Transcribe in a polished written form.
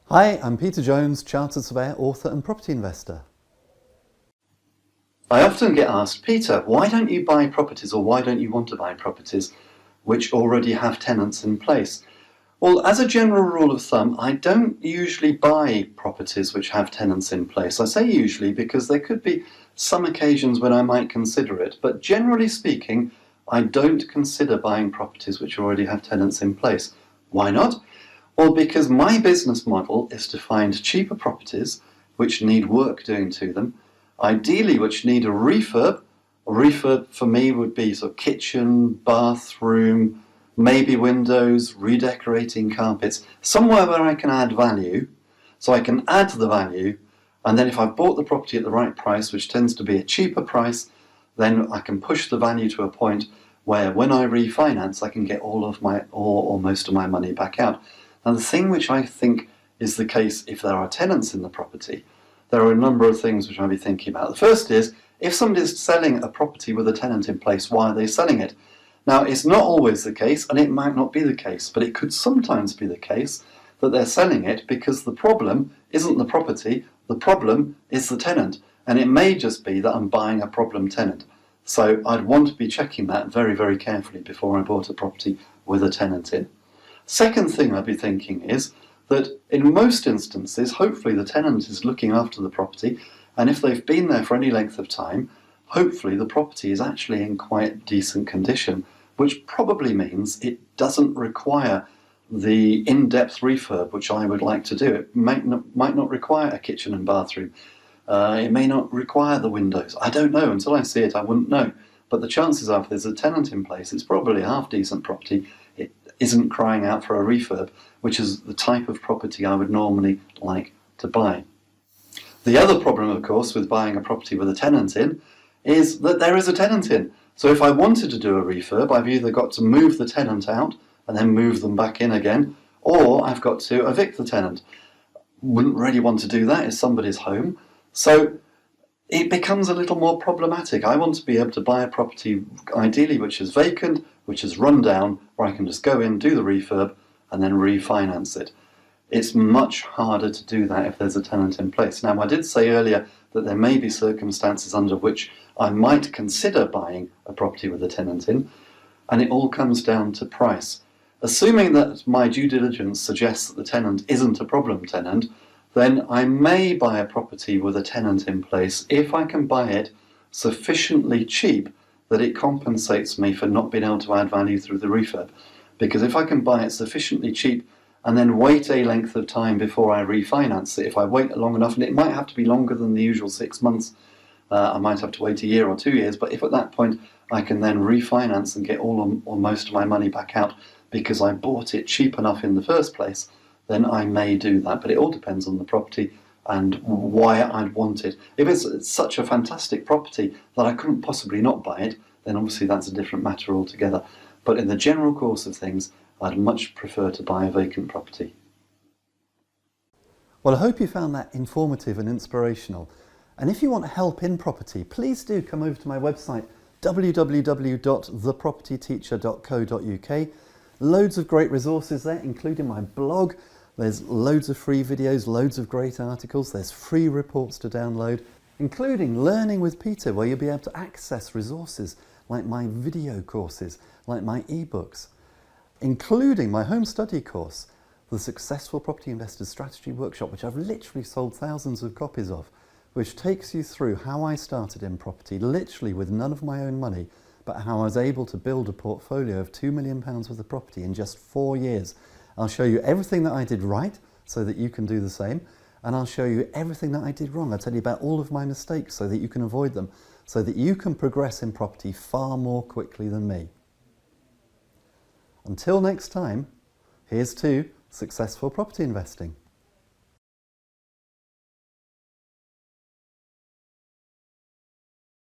Hi, I'm Peter Jones, Chartered Surveyor, author and property investor. I often get asked, Peter, why don't you buy properties, or why don't you want to buy properties which already have tenants in place? Well, as a general rule of thumb, I don't usually buy properties which have tenants in place. I say usually because there could be some occasions when I might consider it, but generally speaking, I don't consider buying properties which already have tenants in place. Why not? Well, because my business model is to find cheaper properties which need work doing to them, ideally which need a refurb. A refurb for me would be sort of kitchen, bathroom, maybe windows, redecorating carpets, somewhere where I can add value, so I can add the value, and then if I've bought the property at the right price, which tends to be a cheaper price, then I can push the value to a point where when I refinance I can get all of my or most of my money back out. Now, the thing which I think is the case if there are tenants in the property, there are a number of things which I'll be thinking about. The first is, if somebody's selling a property with a tenant in place, why are they selling it? Now, it's not always the case, and it might not be the case, but it could sometimes be the case that they're selling it because the problem isn't the property, the problem is the tenant. And it may just be that I'm buying a problem tenant. So I'd want to be checking that very, very carefully before I bought a property with a tenant in. Second thing I'd be thinking is that in most instances, hopefully the tenant is looking after the property, and if they've been there for any length of time, hopefully the property is actually in quite decent condition, which probably means it doesn't require the in-depth refurb which I would like to do. It might not require a kitchen and bathroom. It may not require the windows. I don't know. Until I see it, I wouldn't know. But the chances are, if there's a tenant in place, it's probably a half-decent property. It isn't crying out for a refurb, which is the type of property I would normally like to buy. The other problem, of course, with buying a property with a tenant in is that there is a tenant in. So if I wanted to do a refurb, I've either got to move the tenant out and then move them back in again, or I've got to evict the tenant. Wouldn't really want to do that. It's somebody's home. So it becomes a little more problematic. I want to be able to buy a property, ideally, which is vacant, which is run down, where I can just go in, do the refurb, and then refinance it. It's much harder to do that if there's a tenant in place. Now, I did say earlier that there may be circumstances under which I might consider buying a property with a tenant in, and it all comes down to price. Assuming that my due diligence suggests that the tenant isn't a problem tenant, then I may buy a property with a tenant in place if I can buy it sufficiently cheap that it compensates me for not being able to add value through the refurb. Because if I can buy it sufficiently cheap and then wait a length of time before I refinance it, if I wait long enough, and it might have to be longer than the usual 6 months, I might have to wait a year or 2 years, but if at that point I can then refinance and get all or most of my money back out because I bought it cheap enough in the first place, then I may do that. But it all depends on the property and why I'd want it. If it's such a fantastic property that I couldn't possibly not buy it, then obviously that's a different matter altogether. But in the general course of things, I'd much prefer to buy a vacant property. Well, I hope you found that informative and inspirational. And if you want help in property, please do come over to my website, www.thepropertyteacher.co.uk. Loads of great resources there, including my blog. There's loads of free videos, loads of great articles. There's free reports to download, including Learning with Peter, where you'll be able to access resources like my video courses, like my ebooks, including my home study course, the Successful Property Investors Strategy Workshop, which I've literally sold thousands of copies of, which takes you through how I started in property, literally with none of my own money, but how I was able to build a portfolio of £2 million worth of property in just 4 years. I'll show you everything that I did right so that you can do the same, and I'll show you everything that I did wrong. I'll tell you about all of my mistakes so that you can avoid them, so that you can progress in property far more quickly than me. Until next time, here's to successful property investing.